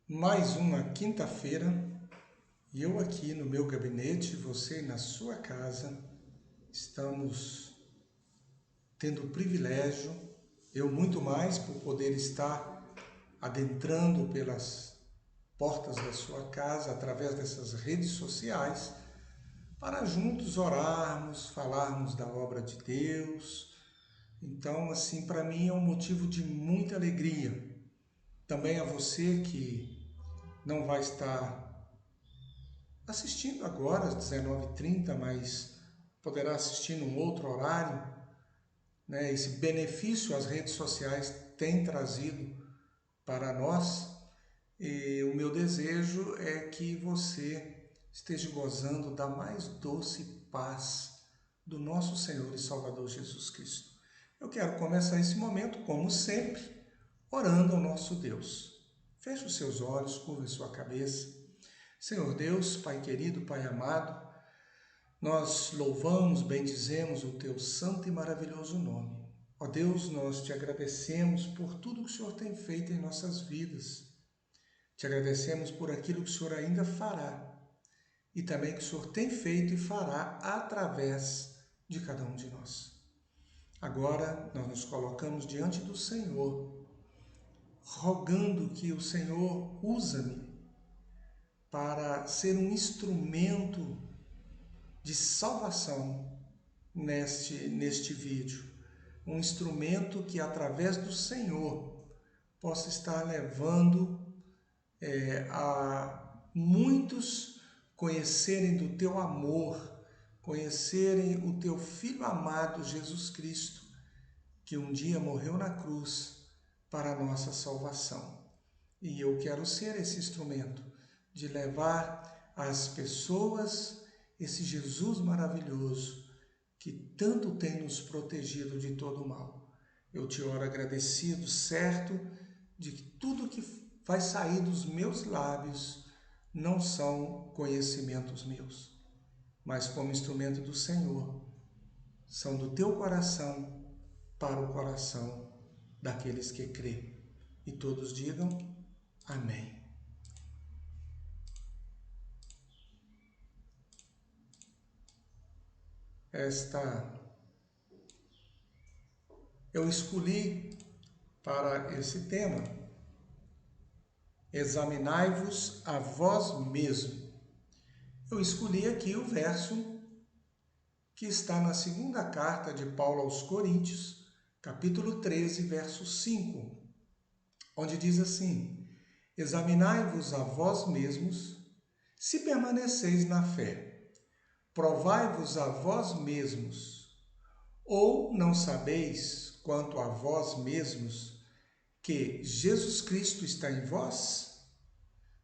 Mais uma quinta-feira e eu aqui no meu gabinete, você na sua casa, estamos tendo o privilégio, eu muito mais por poder estar adentrando pelas portas da sua casa através dessas redes sociais para juntos orarmos, falarmos da obra de Deus. Então, assim, para mim é um motivo de muita alegria. Também a você que não vai estar assistindo agora às 19h30, mas poderá assistir num outro horário, né? Esse benefício as redes sociais têm trazido para nós. E o meu desejo é que você esteja gozando da mais doce paz do nosso Senhor e Salvador Jesus Cristo. Eu quero começar esse momento, como sempre, orando ao nosso Deus. Feche os seus olhos, curva a sua cabeça. Senhor Deus, Pai querido, Pai amado, nós louvamos, bendizemos o Teu santo e maravilhoso nome. Ó Deus, nós te agradecemos por tudo que o Senhor tem feito em nossas vidas. Te agradecemos por aquilo que o Senhor ainda fará e também que o Senhor tem feito e fará através de cada um de nós. Agora nós nos colocamos diante do Senhor, rogando que o Senhor use-me para ser um instrumento de salvação neste vídeo. Um instrumento que, através do Senhor, possa estar levando a muitos conhecerem do Teu amor, conhecerem o Teu Filho amado, Jesus Cristo, que um dia morreu na cruz para a nossa salvação. E eu quero ser esse instrumento de levar às pessoas esse Jesus maravilhoso que tanto tem nos protegido de todo o mal. Eu te oro agradecido, certo, de que tudo que vai sair dos meus lábios não são conhecimentos meus, mas como instrumento do Senhor, são do teu coração para o coração daqueles que crê. E todos digam amém. Eu escolhi para esse tema, examinai-vos a vós mesmo. Eu escolhi aqui o verso que está na segunda carta de Paulo aos Coríntios, capítulo 13, verso 5, onde diz assim: examinai-vos a vós mesmos, se permaneceis na fé, provai-vos a vós mesmos, ou não sabeis quanto a vós mesmos que Jesus Cristo está em vós?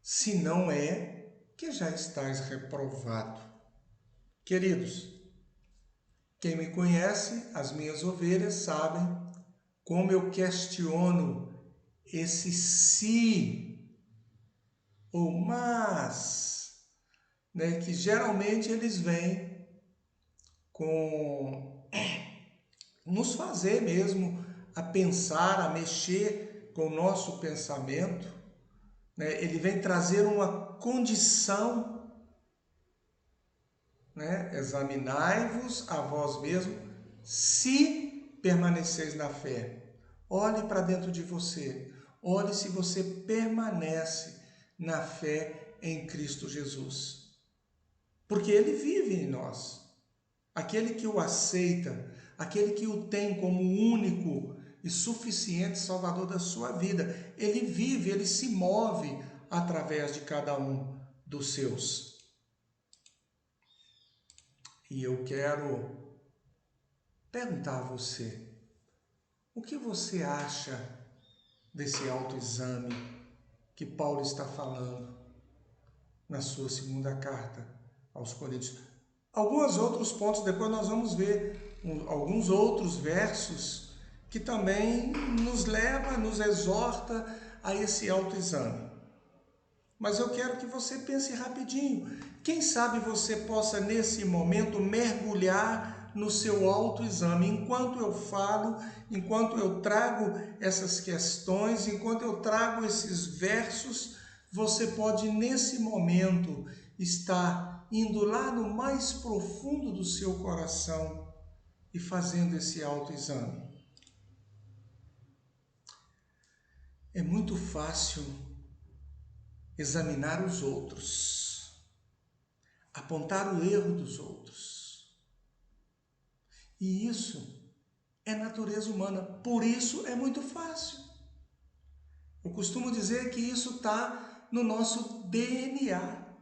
Se não é, que já estáis reprovado. Queridos, quem me conhece, as minhas ovelhas, sabem como eu questiono esse se ou mas, né, que geralmente eles vêm com nos fazer mesmo a pensar, a mexer com o nosso pensamento, né? Ele vem trazer uma condição, né? Examinai-vos a vós mesmos, se permaneceis na fé. Olhe para dentro de você, olhe se você permanece na fé em Cristo Jesus, porque Ele vive em nós. Aquele que o aceita, aquele que o tem como único e suficiente Salvador da sua vida, ele vive, ele se move através de cada um dos seus. E eu quero perguntar a você, o que você acha desse autoexame que Paulo está falando na sua segunda carta aos Coríntios? Alguns outros pontos, depois nós vamos ver alguns outros versos que também nos leva, nos exorta a esse autoexame. Mas eu quero que você pense rapidinho. Quem sabe você possa, nesse momento, mergulhar no seu autoexame. Enquanto eu falo, enquanto eu trago essas questões, enquanto eu trago esses versos, você pode, nesse momento, estar indo lá no mais profundo do seu coração e fazendo esse autoexame. É muito fácil examinar os outros, apontar o erro dos outros. E isso é natureza humana, por isso é muito fácil. Eu costumo dizer que isso está no nosso DNA,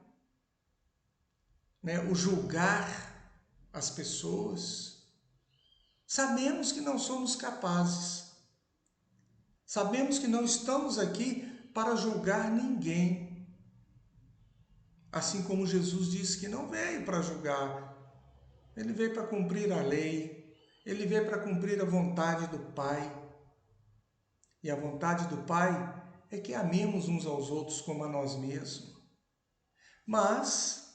né? O julgar as pessoas. Sabemos que não somos capazes, sabemos que não estamos aqui para julgar ninguém. Assim como Jesus disse que não veio para julgar, ele veio para cumprir a lei, ele veio para cumprir a vontade do Pai. E a vontade do Pai é que amemos uns aos outros como a nós mesmos. Mas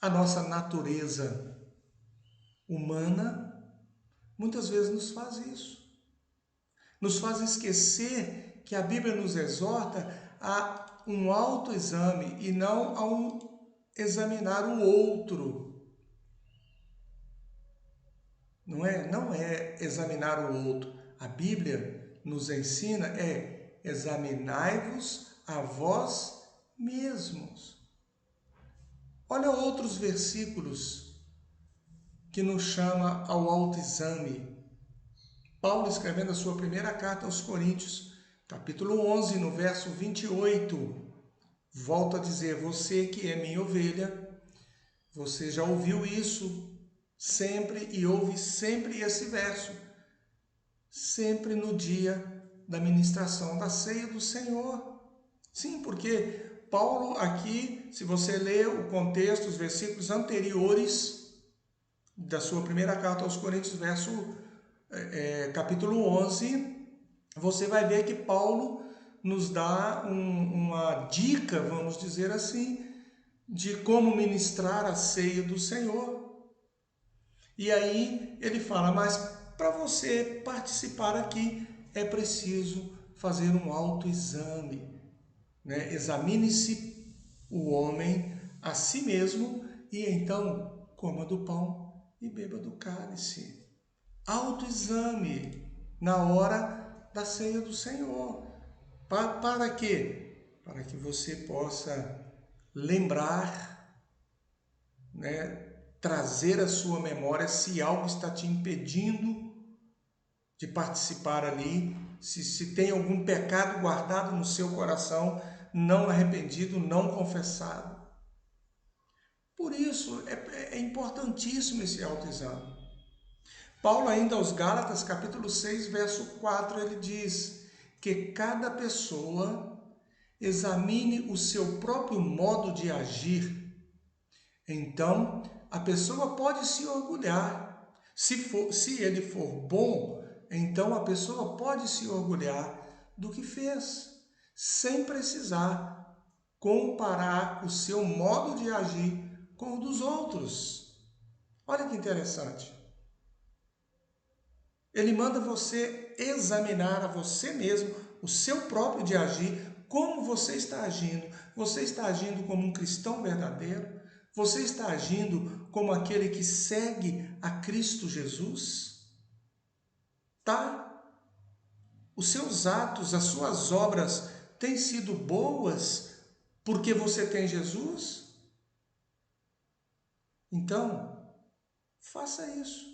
a nossa natureza humana muitas vezes nos faz isso. Nos faz esquecer que a Bíblia nos exorta a um autoexame e não a um examinar o outro. Não é examinar o outro. A Bíblia nos ensina examinai-vos a vós mesmos. Olha outros versículos que nos chama ao autoexame. Paulo, escrevendo a sua primeira carta aos Coríntios, capítulo 11, no verso 28, volta a dizer: você que é minha ovelha, você já ouviu isso sempre e ouve sempre esse verso, sempre no dia da ministração da ceia do Senhor. Sim, porque Paulo aqui, se você ler o contexto, os versículos anteriores da sua primeira carta aos Coríntios, capítulo 11, você vai ver que Paulo nos dá uma dica, vamos dizer assim, de como ministrar a ceia do Senhor. E aí ele fala, mas para você participar aqui é preciso fazer um autoexame, né? Examine-se o homem a si mesmo e então coma do pão e beba do cálice. Autoexame na hora da ceia do Senhor. Para quê? Para que você possa lembrar, né? Trazer à sua memória se algo está te impedindo de participar ali, se tem algum pecado guardado no seu coração, não arrependido, não confessado. Por isso, é importantíssimo esse autoexame. Paulo, ainda aos Gálatas, capítulo 6, verso 4, ele diz que cada pessoa examine o seu próprio modo de agir. Então, a pessoa pode se orgulhar. Se ele for bom, então a pessoa pode se orgulhar do que fez, sem precisar comparar o seu modo de agir com o dos outros. Olha que interessante. Ele manda você examinar a você mesmo, o seu próprio de agir, como você está agindo. Você está agindo como um cristão verdadeiro? Você está agindo como aquele que segue a Cristo Jesus? Tá? Os seus atos, as suas obras têm sido boas porque você tem Jesus? Então, faça isso.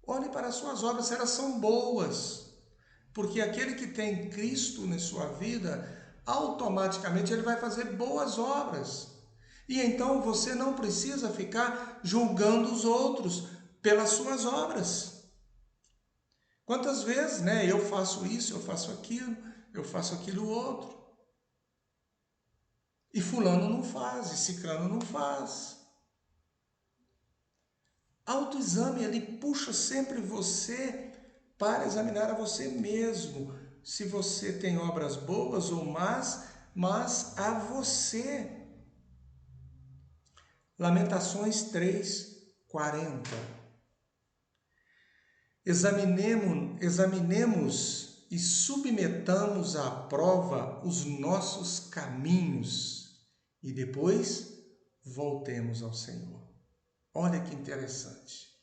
Olhe para as suas obras, se elas são boas. Porque aquele que tem Cristo na sua vida, automaticamente ele vai fazer boas obras. E então você não precisa ficar julgando os outros pelas suas obras. Quantas vezes, né, eu faço isso, eu faço aquilo outro. E fulano não faz, e ciclano não faz. Autoexame, ele puxa sempre você para examinar a você mesmo, se você tem obras boas ou más, mas a você. Lamentações 3:40. Examinemos e submetamos à prova os nossos caminhos e depois voltemos ao Senhor. Olha que interessante.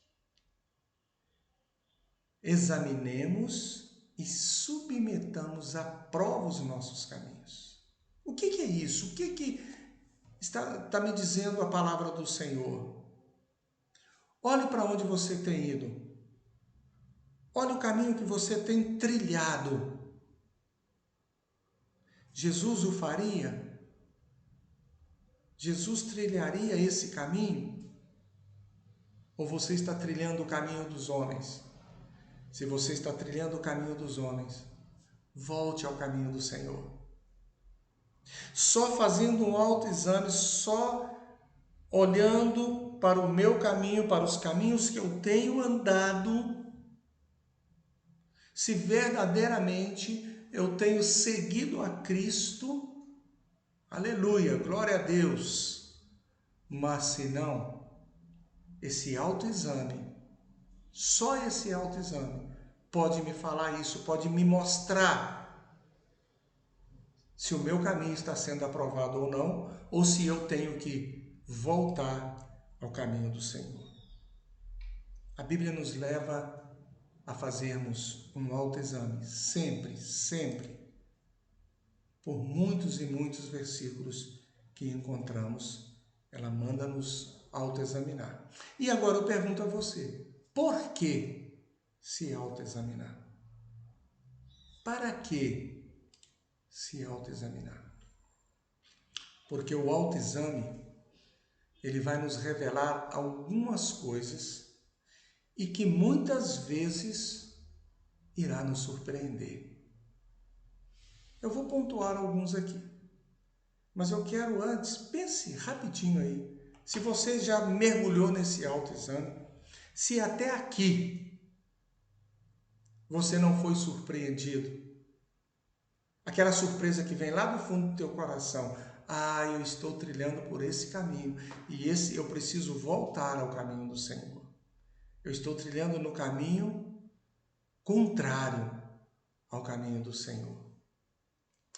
Examinemos e submetamos à prova os nossos caminhos. O que é isso? O que está me dizendo a palavra do Senhor? Olhe para onde você tem ido. Olhe o caminho que você tem trilhado. Jesus o faria? Jesus trilharia esse caminho? Ou você está trilhando o caminho dos homens? Se você está trilhando o caminho dos homens, volte ao caminho do Senhor. Só fazendo um autoexame, só olhando para o meu caminho, para os caminhos que eu tenho andado, se verdadeiramente eu tenho seguido a Cristo, aleluia, glória a Deus. Mas se não, esse autoexame, só esse autoexame pode me falar isso, pode me mostrar se o meu caminho está sendo aprovado ou não, ou se eu tenho que voltar ao caminho do Senhor. A Bíblia nos leva a fazermos um autoexame, sempre, sempre, por muitos e muitos versículos que encontramos, ela manda-nos autoexaminar. E agora eu pergunto a você, por que se autoexaminar? Para que se autoexaminar? Porque o autoexame, ele vai nos revelar algumas coisas e que muitas vezes irá nos surpreender. Eu vou pontuar alguns aqui, mas eu quero antes, pense rapidinho aí, se você já mergulhou nesse autoexame, se até aqui você não foi surpreendido, aquela surpresa que vem lá do fundo do teu coração, eu estou trilhando por esse caminho e eu preciso voltar ao caminho do Senhor. Eu estou trilhando no caminho contrário ao caminho do Senhor.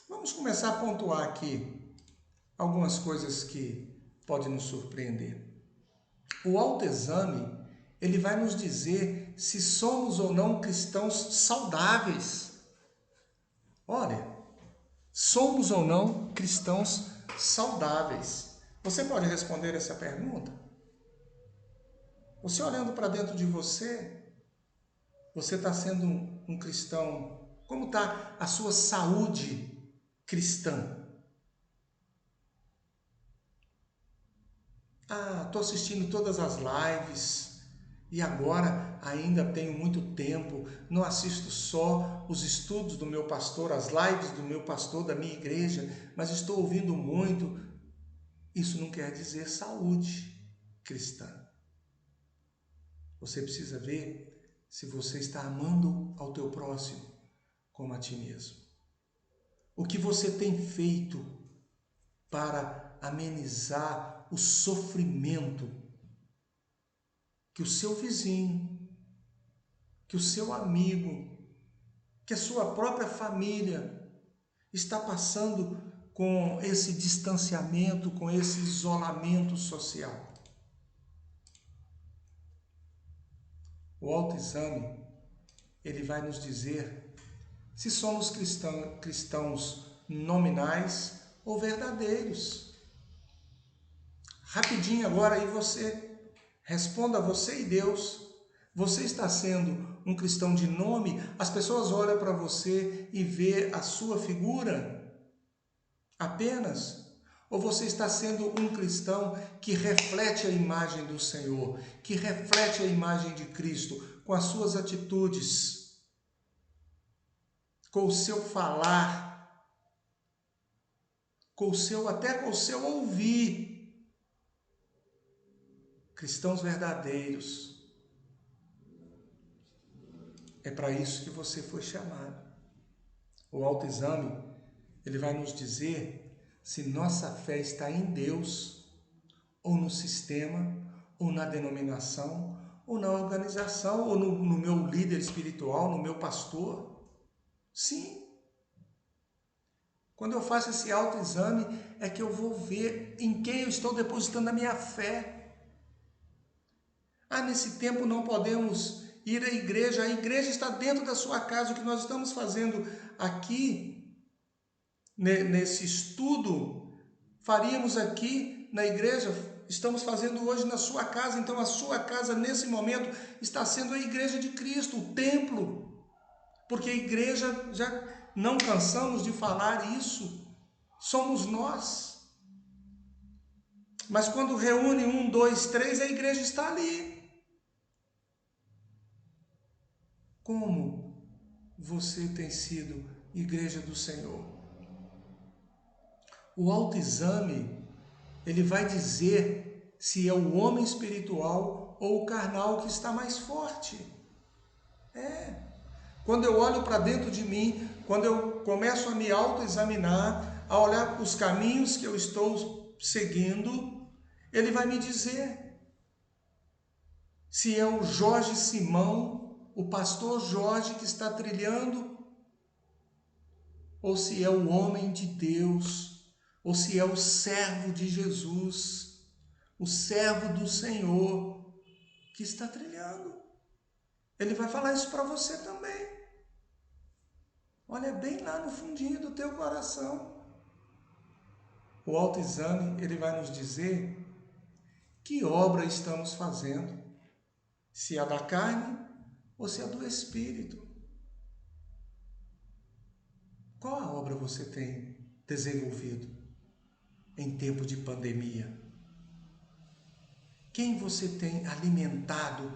Vamos começar a pontuar aqui algumas coisas que podem nos surpreender. O autoexame, ele vai nos dizer se somos ou não cristãos saudáveis. Olha, somos ou não cristãos saudáveis? Você pode responder essa pergunta? Você olhando para dentro de você, você está sendo um cristão? Como está a sua saúde cristã? Estou assistindo todas as lives e agora ainda tenho muito tempo, não assisto só os estudos do meu pastor, as lives do meu pastor, da minha igreja, mas estou ouvindo muito. Isso não quer dizer saúde cristã. Você precisa ver se você está amando ao teu próximo como a ti mesmo. O que você tem feito para amenizar o sofrimento que o seu vizinho, que o seu amigo, que a sua própria família está passando com esse distanciamento, com esse isolamento social? O autoexame, ele vai nos dizer se somos cristãos nominais ou verdadeiros. Rapidinho agora aí você, responda você e Deus. Você está sendo um cristão de nome? As pessoas olham para você e vê a sua figura apenas? Ou você está sendo um cristão que reflete a imagem do Senhor, que reflete a imagem de Cristo com as suas atitudes, com o seu falar, até com o seu ouvir? Cristãos verdadeiros. É para isso que você foi chamado. O autoexame, ele vai nos dizer se nossa fé está em Deus, ou no sistema, ou na denominação, ou na organização, ou no meu líder espiritual, no meu pastor. Sim. Quando eu faço esse autoexame, é que eu vou ver em quem eu estou depositando a minha fé. Nesse tempo não podemos ir à igreja. A igreja está dentro da sua casa. O que nós estamos fazendo aqui, nesse estudo, faríamos aqui na igreja, estamos fazendo hoje na sua casa. Então a sua casa, nesse momento, está sendo a igreja de Cristo, o templo. Porque a igreja, já não cansamos de falar isso, somos nós. Mas quando reúne 1, 2, 3, a igreja está ali. Como você tem sido igreja do Senhor? O autoexame, ele vai dizer se é o homem espiritual ou o carnal que está mais forte. Quando eu olho para dentro de mim, quando eu começo a me autoexaminar, a olhar os caminhos que eu estou seguindo, ele vai me dizer se é o Jorge Simão, o pastor Jorge que está trilhando, ou se é o homem de Deus, ou se é o servo de Jesus, o servo do Senhor que está trilhando. Ele vai falar isso para você também. Olha bem lá no fundinho do teu coração. O autoexame, ele vai nos dizer que obra estamos fazendo, se é da carne ou se é do Espírito. Qual a obra você tem desenvolvido em tempo de pandemia? Quem você tem alimentado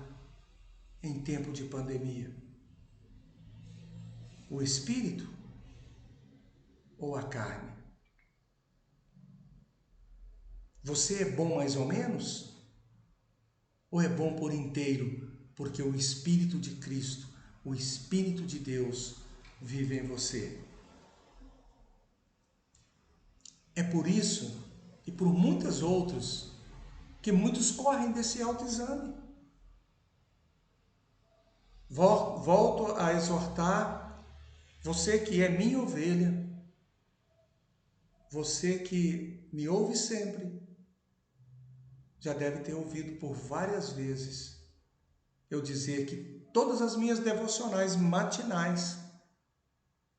em tempo de pandemia? O Espírito ou a carne? Você é bom mais ou menos? Ou é bom por inteiro? Porque o Espírito de Cristo, o Espírito de Deus vive em você. É por isso e por muitas outras que muitos correm desse autoexame. Volto a exortar você que é minha ovelha, você que me ouve sempre, já deve ter ouvido por várias vezes eu dizer que todas as minhas devocionais matinais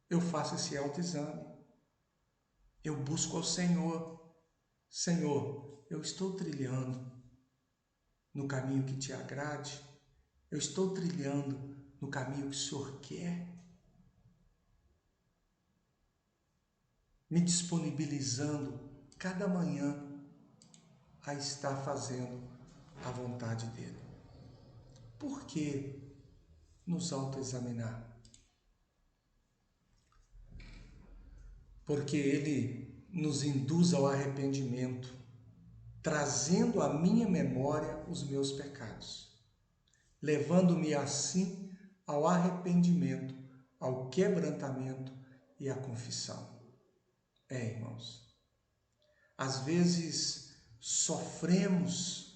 eu faço esse autoexame. Eu busco ao Senhor. Senhor, eu estou trilhando no caminho que te agrade? Eu estou trilhando no caminho que o Senhor quer? Me disponibilizando cada manhã a estar fazendo a vontade dEle. Por que nos autoexaminar? Porque Ele nos induz ao arrependimento, trazendo à minha memória os meus pecados, levando-me assim ao arrependimento, ao quebrantamento e à confissão. Irmãos, às vezes sofremos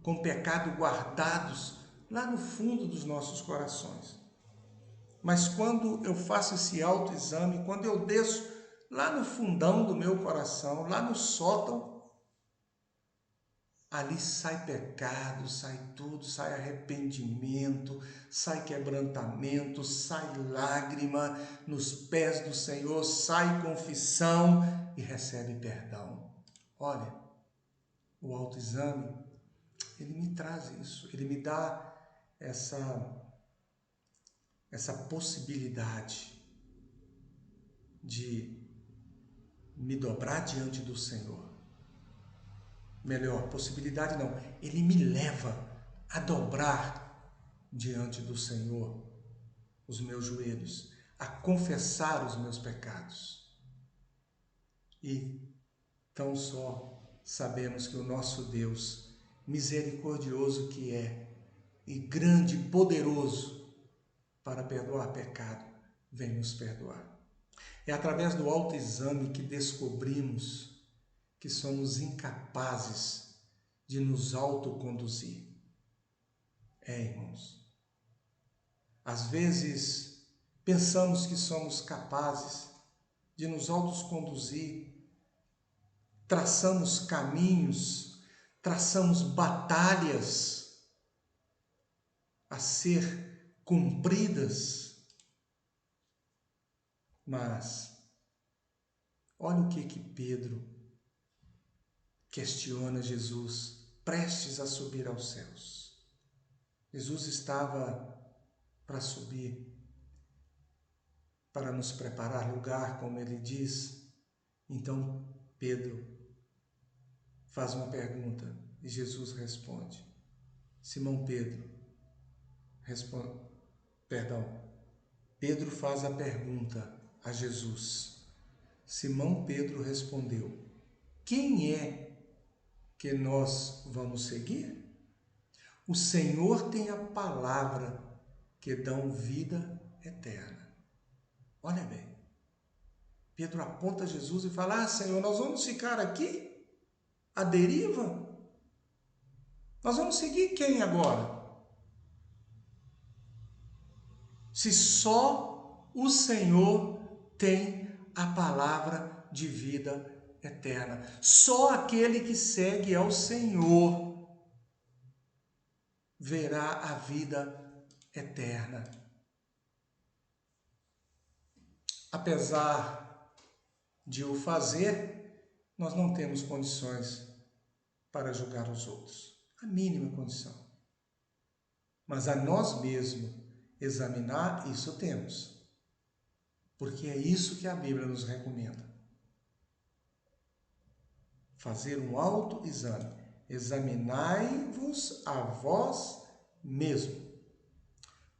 com pecado guardados lá no fundo dos nossos corações. Mas quando eu faço esse autoexame, quando eu desço lá no fundão do meu coração, lá no sótão, ali sai pecado, sai tudo, sai arrependimento, sai quebrantamento, sai lágrima nos pés do Senhor, sai confissão e recebe perdão. Olha, o autoexame, ele me traz isso, ele me dá essa possibilidade de me dobrar diante do Senhor. Melhor, possibilidade não, ele me leva a dobrar diante do Senhor os meus joelhos, a confessar os meus pecados. E tão só sabemos que o nosso Deus, misericordioso que é, e grande e poderoso para perdoar pecado, vem nos perdoar. É através do autoexame que descobrimos que somos incapazes de nos autoconduzir. Irmãos, às vezes pensamos que somos capazes de nos autoconduzir, traçamos caminhos, traçamos batalhas a ser cumpridas, mas olha o que Pedro questiona Jesus, prestes a subir aos céus. Jesus estava para subir, para nos preparar lugar, como ele diz. Então Pedro faz uma pergunta e Jesus responde. Simão Pedro responde, Pedro faz a pergunta a Jesus. Simão Pedro respondeu: quem é que nós vamos seguir? O Senhor tem a palavra que dão vida eterna. Olha bem, Pedro aponta a Jesus e fala: Senhor, nós vamos ficar aqui à deriva? Nós vamos seguir quem agora? Se só o Senhor tem a palavra de vida eterna. Só aquele que segue ao Senhor verá a vida eterna. Apesar de o fazer, nós não temos condições para julgar os outros. A mínima condição. Mas a nós mesmos examinar, isso temos. Porque é isso que a Bíblia nos recomenda. Fazer um autoexame. Examinai-vos a vós mesmo.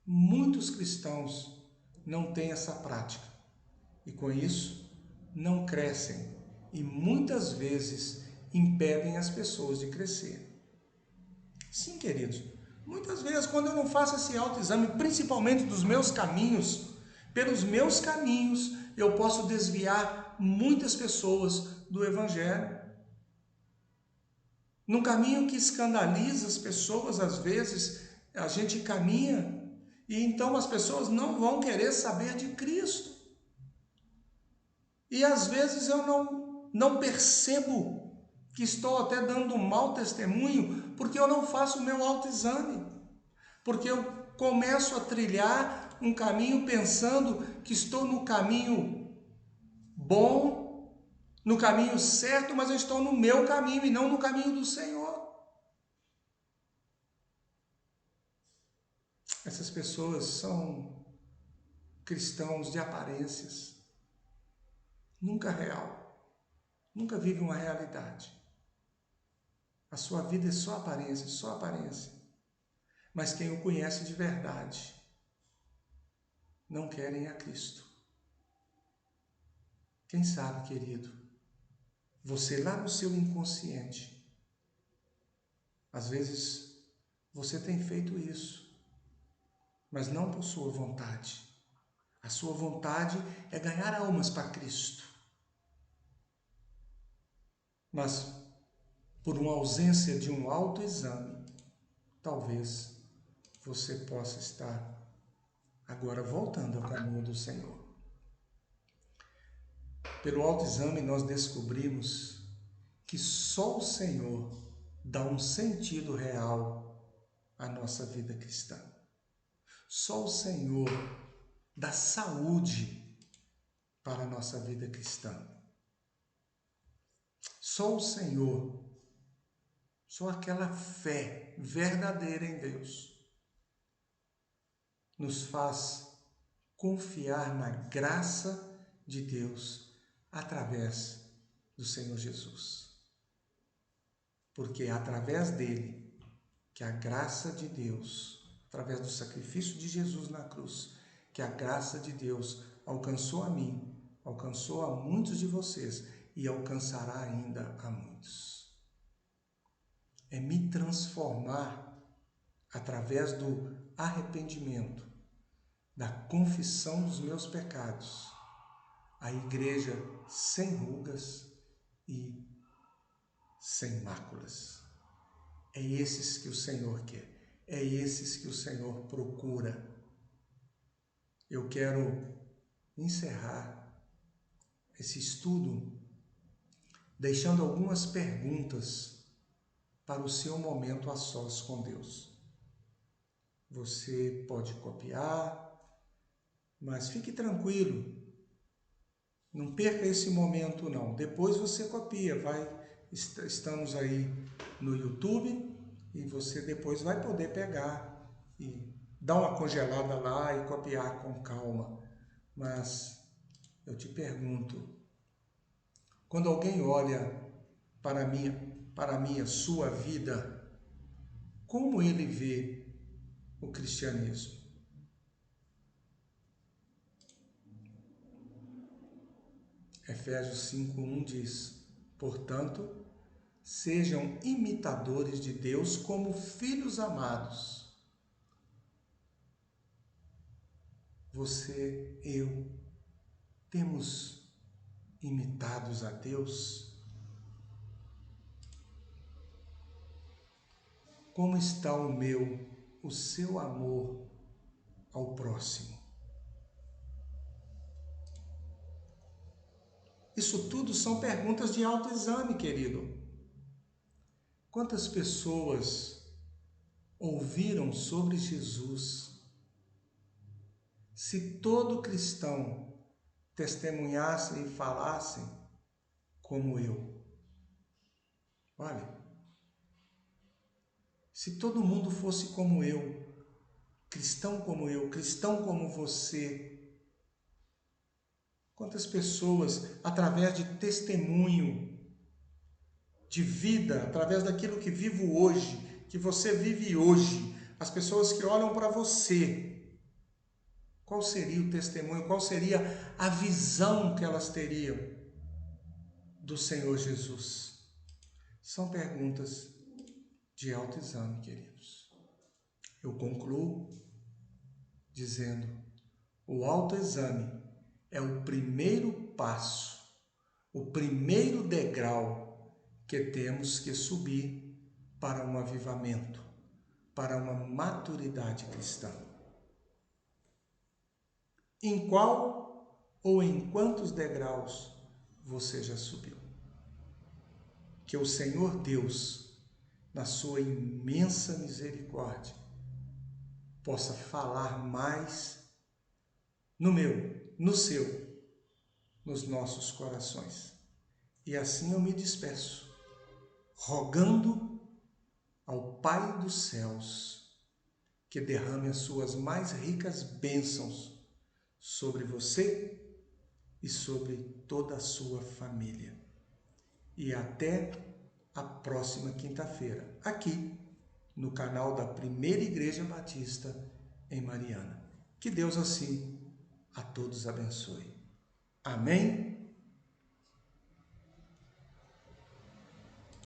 Muitos cristãos não têm essa prática e com isso não crescem e muitas vezes impedem as pessoas de crescer. Sim, queridos, muitas vezes quando eu não faço esse autoexame, principalmente dos meus caminhos, pelos meus caminhos eu posso desviar muitas pessoas do Evangelho. Num caminho que escandaliza as pessoas, às vezes a gente caminha e então as pessoas não vão querer saber de Cristo. E às vezes eu não percebo que estou até dando um mau testemunho porque eu não faço o meu autoexame. Porque eu começo a trilhar um caminho pensando que estou no caminho bom, no caminho certo, mas eu estou no meu caminho e não no caminho do Senhor. Essas pessoas são cristãos de aparências, nunca real, nunca vivem uma realidade. A sua vida é só aparência, só aparência. Mas quem o conhece de verdade não querem a Cristo. Quem sabe, querido, você lá no seu inconsciente, às vezes você tem feito isso, mas não por sua vontade. A sua vontade é ganhar almas para Cristo. Mas por uma ausência de um autoexame, talvez você possa estar agora voltando ao caminho do Senhor. Pelo autoexame nós descobrimos que só o Senhor dá um sentido real à nossa vida cristã. Só o Senhor dá saúde para a nossa vida cristã. Só o Senhor, só aquela fé verdadeira em Deus, nos faz confiar na graça de Deus através do Senhor Jesus. Porque é através dele que a graça de Deus, através do sacrifício de Jesus na cruz, que a graça de Deus alcançou a mim, alcançou a muitos de vocês e alcançará ainda a muitos. É me transformar através do arrependimento, da confissão dos meus pecados, a igreja sem rugas e sem máculas. É esses que o Senhor quer, é esses que o Senhor procura. eu quero encerrar esse estudo deixando algumas perguntas para o seu momento a sós com Deus. Você pode copiar, mas fique tranquilo, não perca esse momento não. Depois você copia, estamos aí no YouTube e você depois vai poder pegar e dar uma congelada lá e copiar com calma. Mas eu te pergunto, quando alguém olha para a minha, sua vida, como ele vê o cristianismo? Efésios 5:1 diz: portanto, sejam imitadores de Deus como filhos amados. Você, eu, temos imitados a Deus? Como está o seu amor ao próximo? Isso tudo são perguntas de autoexame, querido. Quantas pessoas ouviram sobre Jesus? Se todo cristão testemunhasse e falasse como eu, olha, se todo mundo fosse como eu, cristão como você, quantas pessoas, através de testemunho, de vida, através daquilo que vivo hoje, que você vive hoje, as pessoas que olham para você, qual seria o testemunho, qual seria a visão que elas teriam do Senhor Jesus? São perguntas de autoexame, queridos. Eu concluo dizendo: o autoexame é o primeiro passo, o primeiro degrau que temos que subir para um avivamento, para uma maturidade cristã. Em qual ou em quantos degraus você já subiu? Que o Senhor Deus, na sua imensa misericórdia, possa falar mais no meu, no seu, nos nossos corações. E assim eu me despeço, rogando ao Pai dos céus que derrame as suas mais ricas bênçãos sobre você e sobre toda a sua família. E até a próxima quinta-feira, aqui no canal da Primeira Igreja Batista em Mariana. Que Deus assim a todos abençoe. Amém?